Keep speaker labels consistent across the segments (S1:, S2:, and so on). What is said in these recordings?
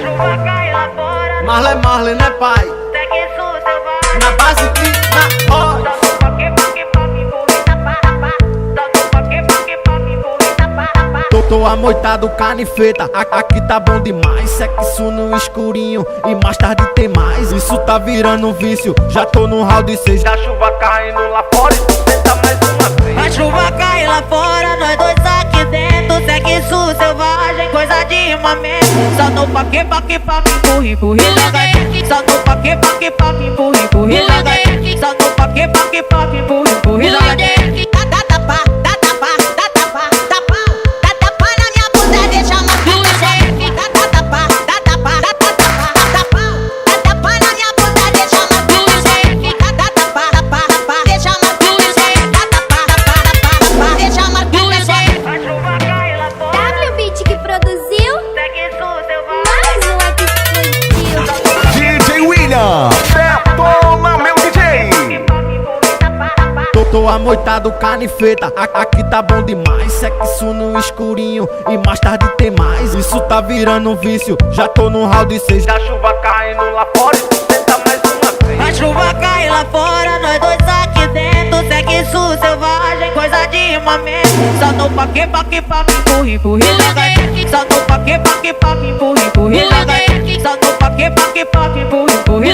S1: chuva cai lá fora.
S2: Marley, né pai?
S1: Segue isso, selvagem.
S2: Na base e na hora.
S1: Só no paque, empurra, taparapá. Só no paque, empurra, taparapá.
S2: Tô amoitado, canifeta, aqui tá bom demais. Sexo no escurinho e mais tarde tem mais. Isso tá virando um vício, já tô no round 6. A chuva caindo lá fora e tu tenta mais uma vez.
S1: A chuva cai lá fora, nós dois aqui dentro. Segue isso, selvagem, coisa de mamento. Só no paque, empurra, empurra. Só no paque, empurra, empurra. Só no paque, empurra, empurra.
S2: Tô amoitado, canifeta, aqui tá bom demais. Sexo no escurinho e mais tarde tem mais. Isso tá virando um vício, já tô no round 6. A chuva caindo lá fora e tu tenta mais uma vez.
S1: A chuva cai lá fora, nós dois aqui dentro. Segue isso, selvagem, coisa de mamento. Só no paque, empurra, empurra. Só no paque, empurra, empurra. Só no paque, empurra, empurra.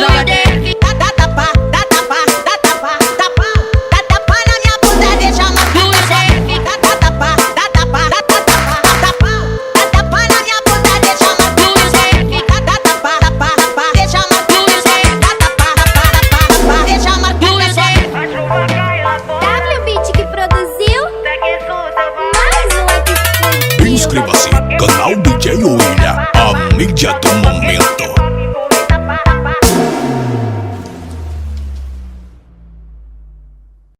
S3: Inscreva-se, canal DJ William, a mídia do